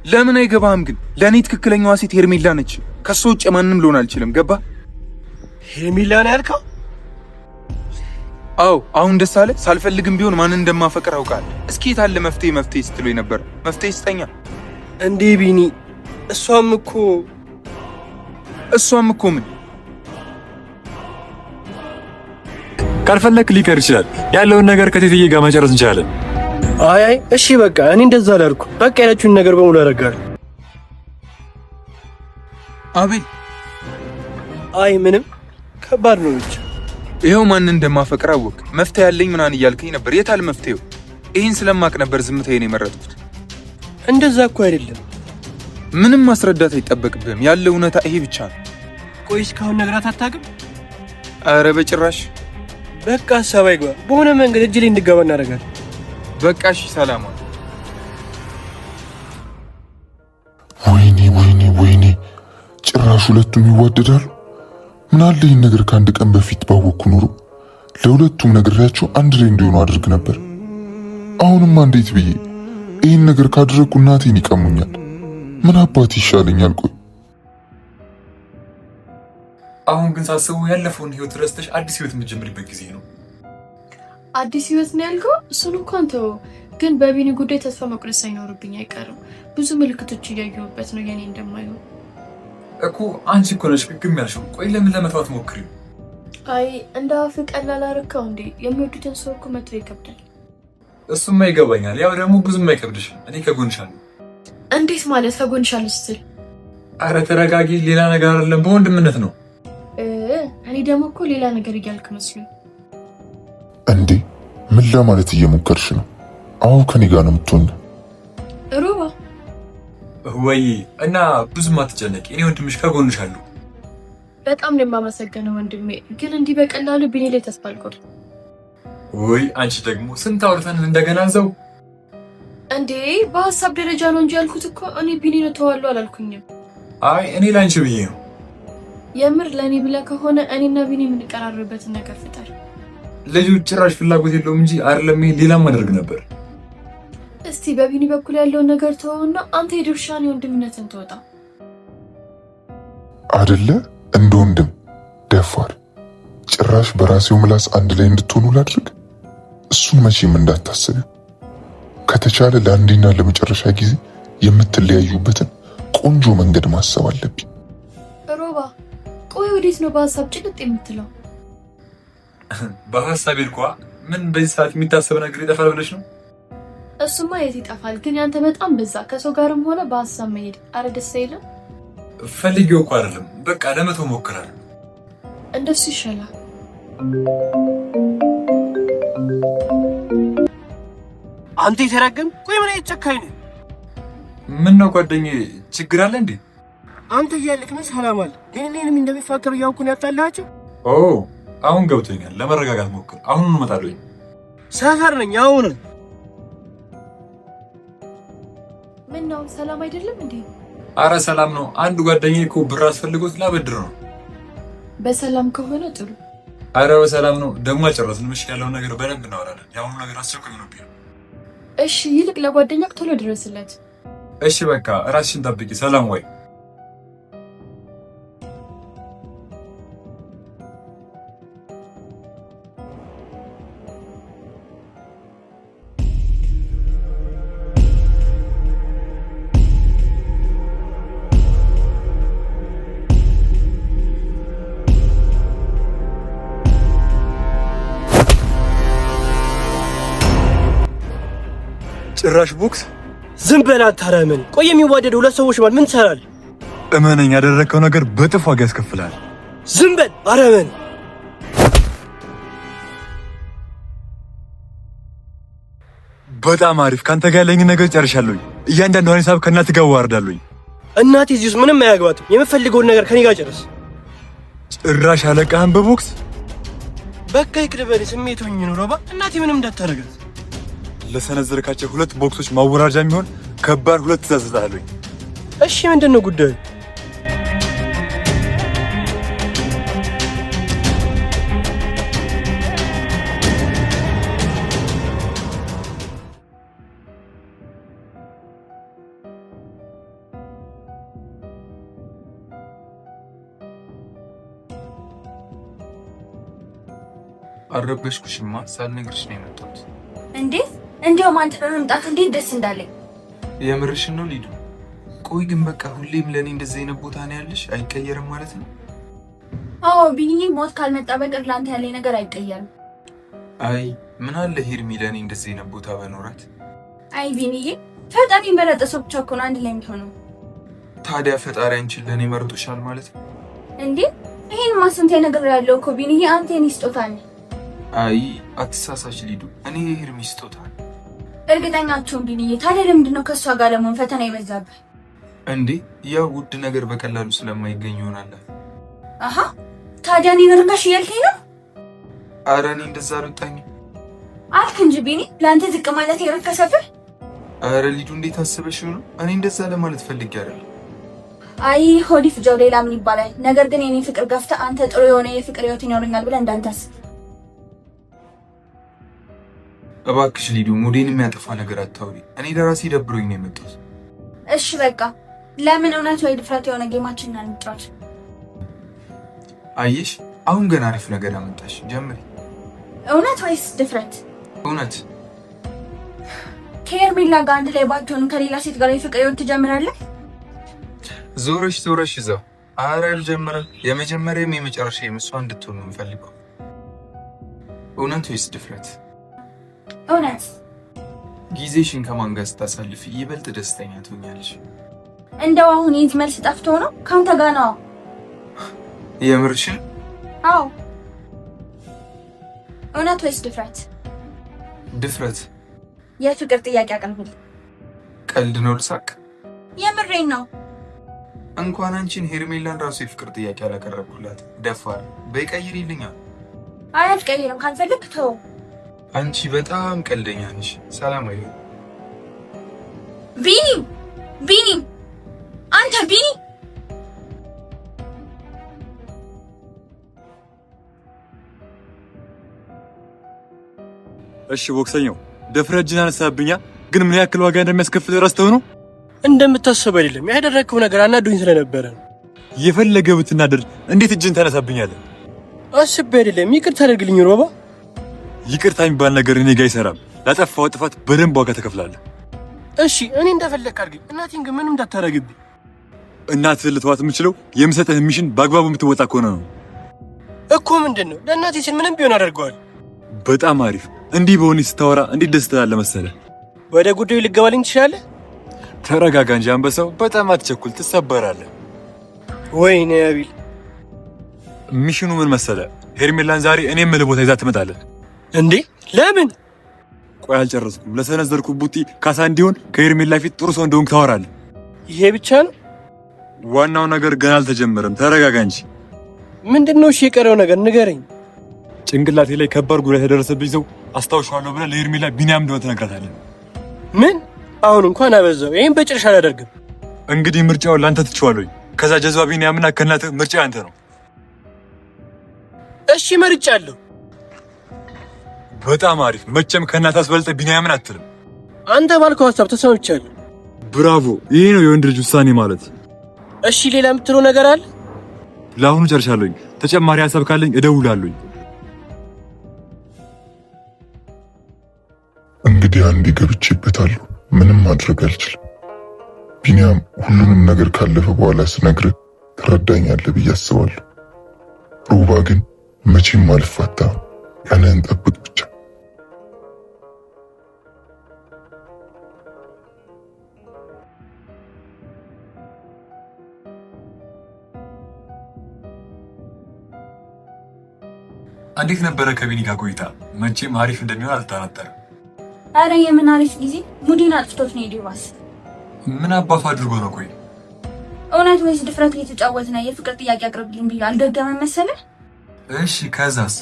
ለምን አይገባም ግን? ለኔ ትክክለኛዋ ሴት ሄርሜላ ነች። ከሷ ውጭ ማንንም ልሆን አልችልም። ገባ? ሄርሜላ ነው ያልከው? አዎ። አሁን ደስ አለ። ሳልፈልግም ቢሆን ማንን እንደማፈቅር አውቃለሁ። እስኪ የታለ መፍትሄ ስትሉኝ ነበር። መፍትሄ ስጠኛ እንዴ ቢኒ። እሷም እኮ ምን ካልፈለክ ሊቀር ይችላል። ያለውን ነገር ከቴትዬ ጋር መጨረስ እንችላለን። አይ እሺ በቃ እኔ እንደዛ አላልኩ። በቃ ያለችውን ነገር በሙሉ አደርጋለሁ። አቤል አይ ምንም ከባድ ነው ብቻ። ይኸው ማንን እንደማፈቅር አወቅ። መፍትሄ ያለኝ ምናምን እያልከኝ ነበር። የታል መፍትሄው? ይህን ስለማቅ ነበር ዝምታዬን የመረጥኩት። እንደዛ እኮ አይደለም። ምንም ማስረዳት አይጠበቅብህም። ያለው እውነታ ይሄ ብቻ ነው። ቆይ እስካሁን ነግራት አታውቅም? አረ በጭራሽ። በቃ ሀሳብ አይግባ። በሆነ መንገድ እጅ ላይ እንድገባ እናደርጋለን። በቃ እሺ ሰላም። ወይኔ ጭራሽ ሁለቱም ይዋደዳሉ። ምን አለ ይህን ነገር ከአንድ ቀን በፊት ባወቅኩ ኖሮ ለሁለቱም ነግሬያቸው አንድ ላይ እንዲሆኑ አድርግ ነበር። አሁንማ እንዴት ብዬ ይህን ነገር ካደረግኩ እናቴን ይቀሙኛል። ምን አባት ይሻለኛል? ቆይ አሁን ግን ሳስበው ያለፈውን ህይወት ረስተሽ አዲስ ህይወት የምትጀምሪበት ጊዜ ነው። አዲስ ህይወት ነው ያልከው? እሱን እንኳን ተው። ግን በቢኒ ጉዳይ ተስፋ መቁረጥ ሳይኖርብኝ አይቀርም። ብዙ ምልክቶች እያየሁበት ነው የኔ እንደማይሆን እኮ። አንቺ እኮ ነሽ ግግም ያልሽው። ቆይ ለምን ለመተዋት ሞክሪ? አይ እንደ አፍ ቀላል አረካው እንዴ? የሚወዱትን ሰው እኮ መተው ይከብዳል። እሱማ ይገባኛል። ያው ደግሞ ብዙም አይከብድሽም። እኔ ከጎንሻለሁ። እንዴት ማለት ከጎንሻለሁ ስትል? አረ ተረጋጊ። ሌላ ነገር አይደለም፣ በወንድምነት ነው። እኔ ደግሞ እኮ ሌላ ነገር እያልክ መስሎኝ። እንዴ ምን ለማለት እየሞከርሽ ነው? አዎ ከኔ ጋር ነው የምትሆን። ሮባ ወይ እና ብዙም አትጨነቂ። እኔ ወንድምሽ ከጎንሻለሁ። በጣም ነው የማመሰግነው ወንድሜ። ግን እንዲህ በቀላሉ ቢኒ ላይ ተስፋ አልቆርጥ። ወይ አንቺ ደግሞ ስንት አውርተን እንደገና እዛው። እንዴ በሀሳብ ደረጃ ነው እንጂ ያልኩት እኮ እኔ ቢኒ ነው ተዋለው አላልኩኝም። አይ እኔ ላንቺ ብዬ ነው። የምር ለኔ ብለህ ከሆነ እኔና ቢኒ የምንቀራረብበትን ነገር ፍጠር። ልጁ ጭራሽ ፍላጎት የለውም እንጂ አይደለም ሌላም ማድረግ ነበር። እስቲ በቢኒ በኩል ያለውን ነገር ተወውና አንተ የድርሻን የወንድምነትን ተወጣ አይደለ? እንደ ወንድም ደፋር ጭራሽ በራሴው ምላስ አንድ ላይ እንድትሆኑ ላድርግ። እሱን መቼም እንዳታስብ። ከተቻለ ለአንዴና ለመጨረሻ ጊዜ የምትለያዩበትን ቆንጆ መንገድ ማሰብ አለብኝ። ሮባ ቆይ ወዴት ነው በሀሳብ ጭልጥ የምትለው? በሀሳብ ልኳ ምን በዚህ ሰዓት የሚታሰብ ነገር ይጠፋል ብለሽ ነው? እሱማ የት ይጠፋል? ግን ያንተ በጣም በዛ። ከሰው ጋርም ሆነ በሀሳብ መሄድ አረ ደስ አይልም። ፈልጌው እኮ አይደለም፣ በቃ ለመተው ሞክራለሁ። እንደሱ ይሻላል። አንተ የተረገም። ቆይ ምን አይጨካኝ ነው? ምን ነው ጓደኛዬ ችግር አለ እንዴ? አንተ እያልክ ነው ሰላም አለ። ግን እኔንም እንደሚፋቀሩ ያውቁ ነው ያጣላችሁ። ኦ አሁን ገብቶኛል። ለመረጋጋት ሞክር። አሁን እንመጣለሁ። ሰፈር ነኝ አሁን። ምን ነው ሰላም አይደለም እንዴ? አረ ሰላም ነው። አንድ ጓደኛዬ እኮ ብር አስፈልጎት ላበድር ነው። በሰላም ከሆነ ጥሩ። አረ በሰላም ነው። ደግሞ አልጨረስንም። እሺ ያለውን ነገር በደንብ እናወራለን። ያሁኑ ነገር አስቸኳይ ነው ቢሆን። እሺ ይልቅ ለጓደኛክ ቶሎ ድረስለት። እሺ በቃ ራስሽን ጠብቂ። ሰላም ወይ ጭራሽ ቦክስ። ዝም በል አታረመን። ቆይ የሚዋደዱ ሁለት ሰዎች ማለት ምን ትሰራለህ? እመነኝ፣ ያደረከው ነገር በጥፍ ዋጋ ያስከፍላል። ዝም በል አረመን። በጣም አሪፍ። ካንተ ጋር ያለኝ ነገር ጨርሻለሁ። እያንዳንዷን ሂሳብ ከእናትህ ጋር ዋርዳለሁ። እናቴ እዚህ ውስጥ ምንም አያግባትም። የምፈልገውን ነገር ከኔ ጋር ጨርስ። ጭራሽ አለቃህን በቦክስ። በቃ ይቅር በል። ስሜት ሆኜ ነው ሮባ። እናቴ ምንም እንዳታረጋት። ለሰነዘርካቸው ሁለት ቦክሶች ማወራጃ የሚሆን ከባድ ሁለት ትዕዛዝ ሰጥሃለሁ። እሺ ምንድን ነው ጉዳዩ? አልረበሽኩሽማ፣ ሳልነግርሽ ነው የመጣሁት። እንዴት? እንዲያውም አንተ በመምጣት እንዴት ደስ እንዳለኝ። የምርሽን ነው ሊዱ? ቆይ ግን በቃ ሁሌም ለእኔ እንደዚህ አይነት ቦታ ነው ያለሽ? አይቀየርም ማለት ነው? አዎ ቢኒ፣ ሞት ካልመጣ በቀር ለአንተ ያለኝ ነገር አይቀየርም። አይ ምን አለ ሄርሚ ለእኔ እንደዚህ አይነት ቦታ በኖራት። አይ ቢኒዬ፣ ፈጣሪ መረጠ ሰው ብቻ እኮ ነው አንድ ላይ የሚሆነው። ታዲያ ፈጣሪ አንቺን ለእኔ መርጦሻል ማለት ነው? እንዴ ይሄን ማስንቴ ነገር ያለው እኮ ቢኒዬ፣ አንተ የኔ ስጦታ ነህ። አይ አትሳሳች ሊዱ፣ እኔ የሄርሚ ስጦታ ነኝ። እርግጠኛችሁን ቢኒዬ? ታዲያ ለምንድን ነው ከእሷ ጋር ለመሆን ፈተና ይበዛብህ? እንዴ ያው ውድ ነገር በቀላሉ ስለማይገኝ ይሆናል። አሃ ታዲያ እኔ ርካሽ እያልከኝ ነው? አረ እኔ እንደዛ አልወጣኝም አልክ እንጂ ቢኒ፣ ለአንተ ዝቅ ማለት የረከሰብህ? አረ ሊዱ እንዴት አስበሽው ነው? እኔ እንደዛ ለማለት ፈልጌ አይደለም። አይ ሆዲ ፍጃው ሌላ ምን ይባላል? ነገር ግን የኔ ፍቅር ገፍተህ አንተ ጥሩ የሆነ የፍቅር ህይወት ይኖረኛል ብለህ እንዳንታስብ እባክሽ ሊዱ፣ ሙዴን የሚያጠፋ ነገር አታውሪ። እኔ ለራሴ ደብሮኝ ነው የመጣሁት። እሺ በቃ ለምን እውነት ወይ ድፍረት የሆነ ጌማችንን አንጫወት? አየሽ አሁን ገና አሪፍ ነገር አመጣሽ። ጀምሪ። እውነት ወይስ ድፍረት? እውነት። ከሄርሜላ ጋር አንድ ላይ ባትሆንም ከሌላ ሴት ጋር የፍቅር ህይወት ትጀምራለህ? ዞረሽ እዛው። አረ አልጀምርም። የመጀመሪያም የመጨረሻም እሷ እንድትሆን ነው የምፈልገው። እውነት ወይስ ድፍረት? እውነት። ጊዜሽን ከማን ጋር ስታሳልፊ ይበልጥ ደስተኛ ትሆኛለሽ? እንደው አሁን የት መልስ ጠፍቶ ነው? ካንተ ጋር ነው። የምርሽን? አዎ። እውነት ወይስ ድፍረት? ድፍረት። የፍቅር ጥያቄ አቅርብል። ቀልድ ነው ልሳቅ? የምሬን ነው። እንኳን አንቺን ሄርሜላን ራሱ የፍቅር ጥያቄ አላቀረብኩላት። ደፋር። በይቀይሪልኛል። አይ አትቀይርም። ካልፈልግ ተው። አንቺ በጣም ቀልደኛ ነሽ። ሰላም አይሉ ቢኒ፣ አንተ ቢኒ። እሺ ቦክሰኛው ደፍረህ እጅን አነሳብኛ፣ ግን ምን ያክል ዋጋ እንደሚያስከፍል ረስተው ነው? እንደምታስበው አይደለም። ያደረግከው ነገር አናዶኝ ስለነበረ ነው። የፈለገ ብትናደድ እንዴት እጅን ታነሳብኛለህ? አስቤ አይደለም። ይቅርታ አድርግልኝ ሮባ። ይቅርታ የሚባል ነገር እኔ ጋር አይሰራም። ላጠፋው ጥፋት በደንብ ዋጋ ትከፍላለህ። እሺ እኔ እንደፈለክ አድርገኝ። እናቴን ግን ምንም እንዳታረግብኝ። እናትህን ልተዋት የምችለው የምሰጥህ ሚሽን በአግባቡ የምትወጣ ከሆነ ነው እኮ። ምንድን ነው? ለእናቴ ስል ምንም ቢሆን አደርገዋል። በጣም አሪፍ። እንዲህ በሆነ ስታወራ እንዴት ደስ ትላለህ መሰለህ። ወደ ጉዳዩ ልገባልኝ ትችላለህ? ተረጋጋ እንጂ አንበሳው፣ በጣም አትቸኩል፣ ትሰበራለህ። ወይኔ አቢል። ሚሽኑ ምን መሰለህ? ሄርሜላን ዛሬ እኔ የምልህ ቦታ ይዛ ትመጣለህ። እንዴ ለምን? ቆይ አልጨረስኩም። ለሰነዘርኩ ቡጢ ካሳ እንዲሆን ከሄርሜላ ፊት ጥሩ ሰው እንደሆንክ ታወራለህ። ይሄ ብቻ ነው? ዋናው ነገር ገና አልተጀመረም። ተረጋጋ እንጂ። ምንድነው? እሺ የቀረው ነገር ንገረኝ። ጭንቅላቴ ላይ ከባድ ጉዳት የደረሰብኝ ሰው አስታውሻለሁ ብለህ ለሄርሜላ ቢኒያም እንደሆነ ትነግራታለህ። ምን? አሁን እንኳን አበዛው። ይሄን በጭራሽ አላደርግም። እንግዲህ ምርጫውን ላንተ ትችዋለሁ። ከዛ ጀዝባ ቢኒያምና ከእናትህ ምርጫ አንተ ነው። እሺ መርጫለሁ። በጣም አሪፍ። መቼም ከእናትህ አስበልጠህ ቢኒያምን አትልም። አንተ ባልከው ሀሳብ ተሰምቻለሁ። ብራቮ! ይሄ ነው የወንድ ልጅ ውሳኔ ማለት። እሺ ሌላ የምትለው ነገር አለ? ለአሁኑ ጨርሻለሁኝ። ተጨማሪ ሀሳብ ካለኝ እደውላለሁኝ። እንግዲህ አንዴ ገብቼበታለሁ። ምንም ማድረግ አልችልም። ቢኒያም ሁሉንም ነገር ካለፈ በኋላ ስነግርህ ትረዳኛለህ ብዬ አስባለሁ። ሮባ ግን መቼም አልፋታም። ቀንህን ጠብቅ ብቻ። እንዴት ነበረ ከቢኒ ጋር ቆይታ? መቼም አሪፍ እንደሚሆን አልጠራጠርም። አረ የምን አሪፍ ጊዜ! ሙዲን አጥፍቶት ነው ዲቫስ። ምን አባቱ አድርጎ ነው? ቆይ እውነት ወይስ ድፍረት እየተጫወተ ነው? የፍቅር ጥያቄ አቅርብልኝ ቢል አልደገመም መሰለህ? እሺ ከዛስ?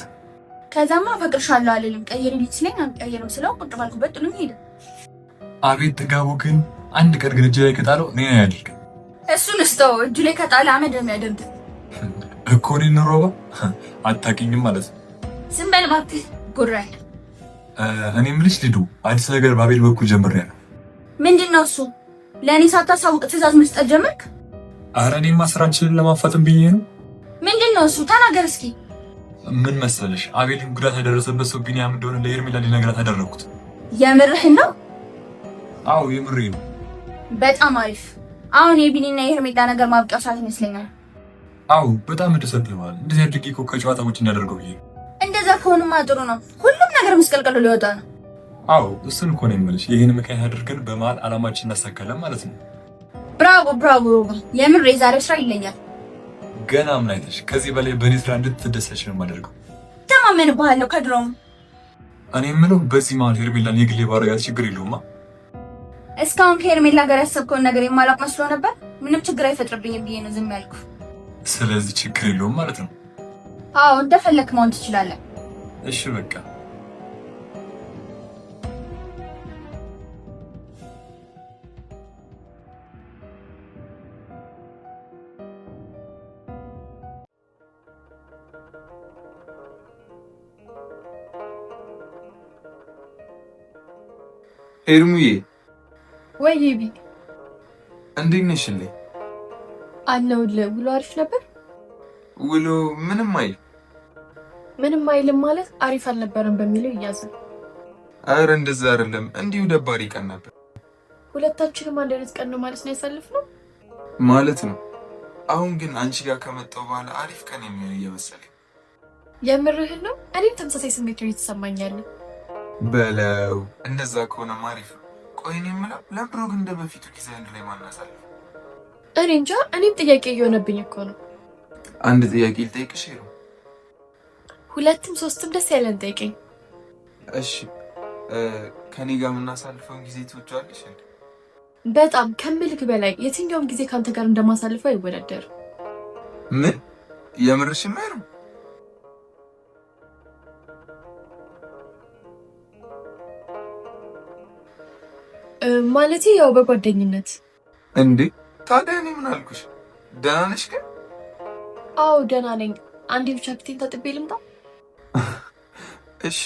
ከዛማ አፈቅርሻለሁ አልልም። ቀይሪልኝ ሲለኝ አልቀይርም ስለው ቁጭ ባልኩበት ጥሎኝ ሄደ። አቤት ጥጋቡ! ግን አንድ ቀን ግን እጅ ላይ ከጣለው እኔ ነው ያድርግ። እሱን እስቶ እጁ ላይ ከጣለ አመድ የሚያደርግ እኮ እኔን ሮባ አታውቂኝም ማለት ነው። ዝም በል እባክህ ጉራይ። እኔ የምልሽ ሊዱ፣ አዲስ ነገር በአቤል በኩል ጀምሬያለሁ። ምንድን ነው እሱ? ለእኔ ሳታሳውቅ ትዕዛዝ መስጠት ጀመርክ? ኧረ እኔማ ስራችንን ለማፋጠን ብዬ ነው። ምንድን ነው እሱ? ተናገር እስኪ። ምን መሰለሽ አቤልን ጉዳት ያደረሰበት ሰው ቢኒያም እንደሆነ ለሄርሜላ ሊነግራት አደረኩት። የምርህን ነው? አዎ የምሬን ነው። በጣም አሪፍ። አሁን የቢኒና የሄርሜላ ነገር ማብቂያው ሰዓት ይመስለኛል። አዎ በጣም ተሰጥቷል። እንደዚህ አድርጌ እኮ ከጨዋታ ውጭ እንዳደርገው ብዬ። እንደዛ ከሆነማ ጥሩ ነው። ሁሉም ነገር መስቀልቀሉ ሊወጣ ነው። አዎ እሱን እኮ ነው የምልሽ። ይሄን ምክንያት አድርገን በመሀል አላማችን እናሳካለን ማለት ነው። ብራቮ ብራቮ! የምር የዛሬው ስራ ይለኛል። ገና ምን አይተሽ? ከዚህ በላይ በእኔ ስራ እንድትደሰች ነው የማደርገው። ተማመንብሃለሁ ከድሮም። እኔ የምለው በዚህ መሀል ሄርሜላን የግሌ ባረጋት ችግር የለውማ? እስካሁን ከሄርሜላ ጋር ያሰብከውን ነገር የማላውቅ መስሎ ነበር። ምንም ችግር አይፈጥርብኝም ብዬ ነው ዝም ያልኩ። ስለዚህ ችግር የለውም ማለት ነው? አዎ እንደፈለክ መሆን ትችላለህ። እሺ በቃ ሄርሙዬ ወይ ቢ እንዴት ነሽልኝ? አለሁልህ። ውሎ አሪፍ ነበር? ውሎ ምንም አይልም ማለት አሪፍ አልነበረም በሚለው ይያዛል። አረ እንደዛ አይደለም፣ እንዲሁ ደባሪ ቀን ነበር። ሁለታችንም አንድ አይነት ቀን ነው ማለት ነው ያሳለፍነው ማለት ነው። አሁን ግን አንቺ ጋር ከመጣሁ በኋላ አሪፍ ቀን የሚሆን እየመሰለኝ። የምርህን ነው? እኔም ተመሳሳይ ስሜት ነው የተሰማኛል። በለው እንደዛ ከሆነማ አሪፍ ነው። ቆይ እኔ የምለው ለምንድን ነው ግን እንደ በፊቱ ጊዜ አንድ ላይ ማናሳለፍ? እኔ እንጃ፣ እኔም ጥያቄ እየሆነብኝ እኮ ነው። አንድ ጥያቄ ልጠይቅሽ ነው? ሁለትም ሶስትም ደስ ያለን ጠይቀኝ። እሺ ከኔ ጋር የምናሳልፈውን ጊዜ ትወጂዋለሽ እንዴ? በጣም ከምልክ በላይ የትኛውም ጊዜ ካንተ ጋር እንደማሳልፈው አይወዳደርም። ምን የምርሽን ነው? ማለቴ ያው በጓደኝነት። እንዴ ታዲያ እኔ ምን አልኩሽ? ደህና ነሽ ግን? አዎ ደህና ነኝ። አንዴ ብቻ ፊቴን ታጥቤ ልምጣ? እሺ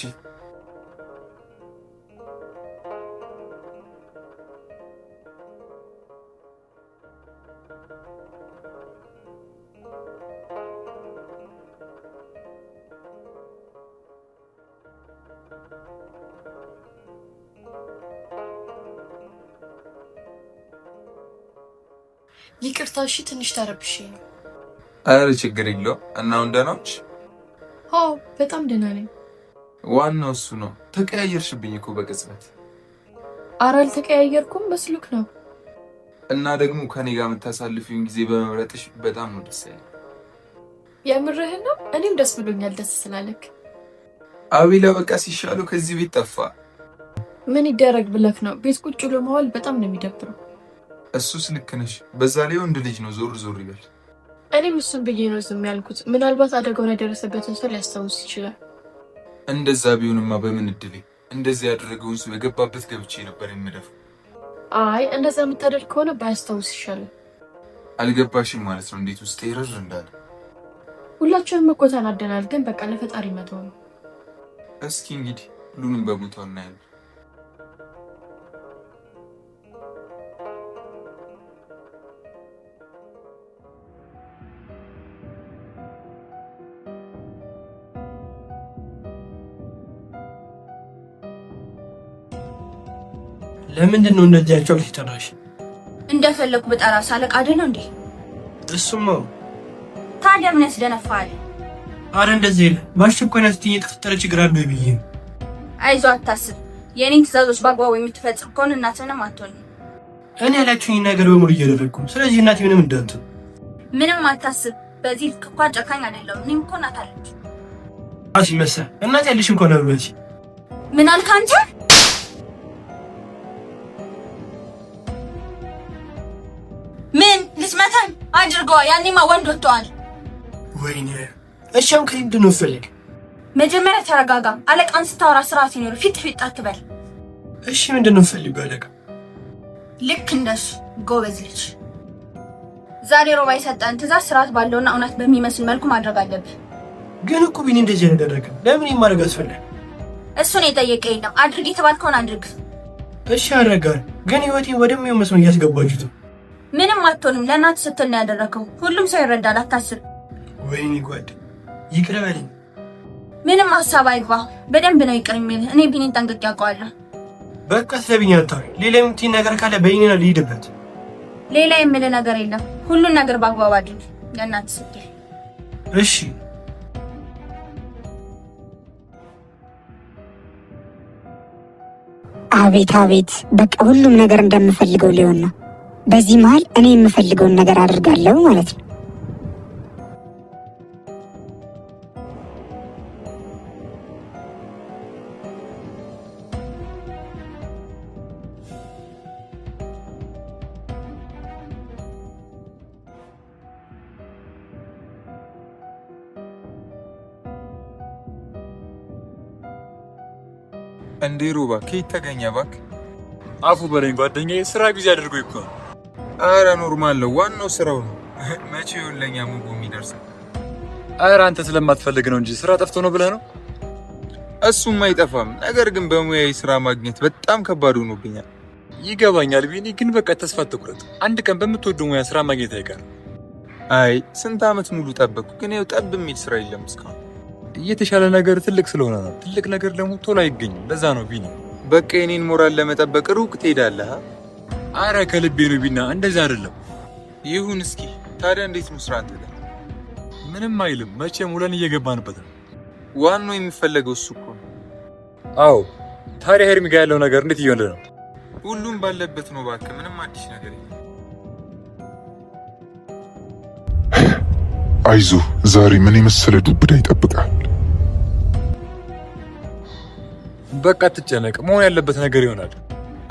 ይቅርታ እሺ፣ ትንሽ ተረብሼ ነው። አረ ችግር የለውም። እና አሁን ደህና ነሽ? አዎ በጣም ደህና ነኝ። ዋናው እሱ ነው። ተቀያየርሽብኝ እኮ በቅጽበት። ኧረ አልተቀያየርኩም፣ በስልክ ነው። እና ደግሞ ከኔ ጋር የምታሳልፊውን ጊዜ በመምረጥሽ በጣም ነው ደስ ያለኝ። የምርህን ነው? እኔም ደስ ብሎኛል ደስ ስላለክ። አቤላ በቃ ሲሻለው ከዚህ ቤት ጠፋ። ምን ይደረግ ብለክ ነው? ቤት ቁጭ ብሎ መዋል በጣም ነው የሚደብረው። እሱስ ልክ ነሽ። በዛ ላይ ወንድ ልጅ ነው፣ ዞር ዞር ይበል። እኔም እሱን ብዬ ነው ዝም ያልኩት። ምናልባት አደጋውን ያደረሰበትን ሰው ሊያስታውስ ይችላል። እንደዛ ቢሆንማ በምን እድሌ እንደዚህ ያደረገውን ሰው የገባበት ገብቼ ነበር የምደፍው። አይ እንደዛ የምታደርግ ከሆነ ባያስታውስ ይሻላል። አልገባሽም ማለት ነው እንዴት ውስጥ ይረር እንዳለ። ሁላችንም እኮ ተናደናል፣ ግን በቃ ለፈጣሪ መተው ነው። እስኪ እንግዲህ ሁሉንም በቦታው እናያለን። ለምንድን ነው እንደዚህ ያጫውሽ ተራሽ? እንደፈለኩ በጣራ ሳለቅ አይደል እንዴ? እሱማ ታዲያ ምን ያስደነፋል? አረ እንደዚህ ይል ባሽኮና ስትይ የተፈጠረ ችግር አለ ብዬ። አይዞህ አታስብ። የኔን ትዕዛዞች በአግባቡ የምትፈጽም ከሆነ እናትህንም አትሆንም። እኔ ያላችሁኝ ነገር በሙሉ እያደረግኩ፣ ስለዚህ እናቴ ምንም እንዳትሆን ምንም አታስብ። በዚህ ልክ እኮ ጨካኝ አይደለሁም። እኔም እኮ እናት አለች። አሲመሰ እናት ያለሽ እንኳን አብረሽ ምን አልክ አንተ? ምን ልትመታኝ አድርገዋ? ያኔማ ወንድ ወጥቷል። ወይኔ እሺ፣ አሁን ከእኔ ምንድን ነው ፈልግ? መጀመሪያ ተረጋጋ። አለቃን ስታወራ ስርዓት ይኖር፣ ፊት አትበል። እሺ ምንድን ነው ፈልግ? አለቃ ልክ እንደሱ ጎበዝ ልጅ። ዛሬ ሮባ የሰጠን ትዕዛዝ ስርዓት ባለውና እውነት በሚመስል መልኩ ማድረግ አለብህ። ግን እኮ ቢኒ እንደዚህ ያደረገ ለምን የማድረግ አስፈለገ? እሱን የጠየቀ የለም። አድርግ የተባልከውን አድርግ። እሺ አደርጋለሁ፣ ግን ህይወቴን ወደሚሆን መስመር እያስገባችሁት ነው። ምንም አትሆንም። ለእናት ስትል ነው ያደረከው። ሁሉም ሰው ይረዳል፣ አታስብ። ወይኔ ጓድ ይቅር በለኝ። ምንም ሀሳብ አይግባ። በደንብ ነው ይቅር የሚል። እኔ ቢኒን ጠንቅቄ አውቀዋለሁ። በቃ ስለ ቢኒ አታውሪ። ሌላ የምትይኝ ነገር ካለ በይኔና ልሂድበት። ሌላ የምልህ ነገር የለም። ሁሉን ነገር በአግባብ አድርግ። ለእናትህ ስትል እሺ። አቤት አቤት፣ በቃ ሁሉም ነገር እንደምፈልገው ሊሆን ነው። በዚህ መሀል እኔ የምፈልገውን ነገር አድርጋለሁ ማለት ነው። እንዴ ሮባ ከየት ተገኘ እባክህ? አፉ በለኝ ጓደኛዬ፣ ስራ ጊዜ አድርጎ እኮ ነው። አረ ኖርማል ነው፣ ዋናው ስራው ነው። መቼ ይሁን ለኛ ሙሉ የሚደርሰው? አረ አንተ ስለማትፈልግ ነው እንጂ ስራ ጠፍቶ ነው ብለህ ነው? እሱም አይጠፋም። ነገር ግን በሙያዬ ስራ ማግኘት በጣም ከባድ ሆኖብኛል። ይገባኛል ቢኒ፣ ግን በቃ ተስፋ አትቁረጥ። አንድ ቀን በምትወደው ሙያ ስራ ማግኘት አይቀርም። አይ ስንት ዓመት ሙሉ ጠበቅኩ፣ ግን ያው ጠብ የሚል ስራ የለም እስካሁን። እየተሻለ ነገር ትልቅ ስለሆነ ነው። ትልቅ ነገር ደግሞ ቶሎ አይገኝም። ለዛ ነው ቢኒ። በቃ የኔን ሞራል ለመጠበቅ ሩቅ ትሄዳለህ? አረ ከልቤ ነው ቢና፣ እንደዛ አይደለም። ይሁን እስኪ ታዲያ እንዴት ነው ስራ? አንተ ምንም አይልም። መቼም ውለን እየገባንበት ነው። ዋናው የሚፈለገው እሱ እኮ ነው። አዎ ታዲያ ሄርሚ ጋር ያለው ነገር እንዴት እየሆነ ነው? ሁሉም ባለበት ነው እባክህ፣ ምንም አዲስ ነገር የለም። አይዞህ፣ ዛሬ ምን የመሰለ ዱብዳ ይጠብቃል። በቃ አትጨነቅ፣ መሆን ያለበት ነገር ይሆናል።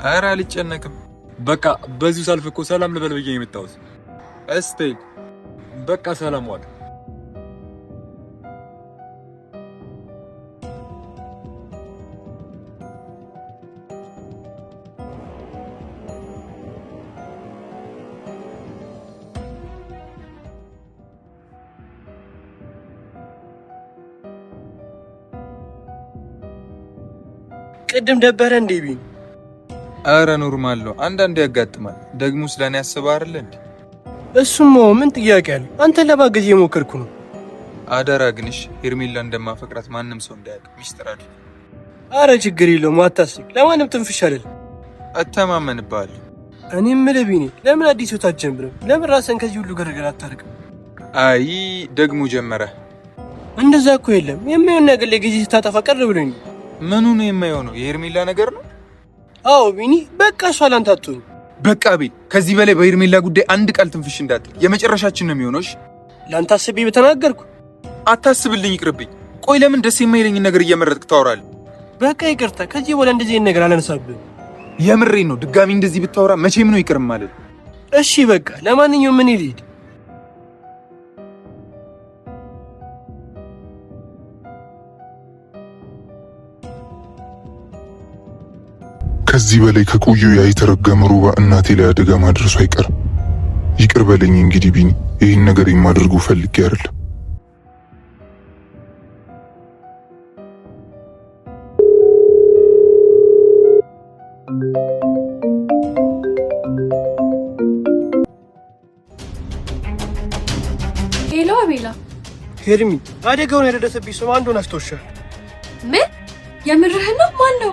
ኧረ አልጨነቅም። በቃ በዚሁ ሳልፍ እኮ ሰላም ልበል ብዬ ነው የመጣሁት። እስቴ በቃ ሰላም ዋል። ቅድም ደበረ እንዴ ቢኒ? አረ ኖርማል ነው፣ አንዳንዴ ያጋጥማል። ደግሞ ስለኔ ያስበህ አይደል እንዴ? እሱም ምን ጥያቄ አለ? አንተን ለማገዝ እየሞከርኩ ነው። አደራ ግንሽ ሄርሜላ እንደማፈቅራት ማንም ሰው እንዳያውቅ ሚስጥር አድርግ። አረ ችግር የለውም አታስብ። ለማንም ትንፍሽ አይደለም። እተማመንብሃለሁ። እኔ የምልህ ቢኒ፣ ለምን አዲስ ህይወት አትጀምርም? ለምን ራስን ከዚህ ሁሉ ግርግር አታርቅም? አይ ደግሞ ጀመረ። እንደዛ እኮ የለም። የሚሆን ነገር ላይ ጊዜ ስታጠፋ ቀር ብሎኝ። ምኑ ነው የማይሆነው? የሄርሜላ ነገር ነው። አዎ ቢኒ፣ በቃ እሷ ላንተ አትሆን። በቃ ቤት ከዚህ በላይ በሄርሜላ ጉዳይ አንድ ቃል ትንፍሽ እንዳትል። የመጨረሻችን ነው የሚሆነው። እሺ ላንተ አስቤ በተናገርኩ። አታስብልኝ፣ ይቅርብኝ። ቆይ ለምን ደስ የማይለኝን ነገር እየመረጥክ ታወራለህ? በቃ ይቅርታ፣ ከዚህ በኋላ እንደዚህ አይነት ነገር አላነሳብህም። የምሬን ነው። ድጋሚ እንደዚህ ብታወራ መቼም ነው ይቅርም ማለት። እሺ በቃ ለማንኛውም ምን ልሂድ። ከዚህ በላይ ከቆየው ያ የተረገመ ሮባ እናቴ ላይ አደጋ ማድረሱ አይቀርም። ይቅር በለኝ እንግዲህ ቢኒ፣ ይህን ነገር የማደርገው ፈልጌ አይደለም። ሄሎ አቤላ። ሄርሚ፣ አደጋውን ያደረሰብኝ ሰው አንዱን አስታውሻለሁ። ምን? የምርህን ነው? ማን ነው?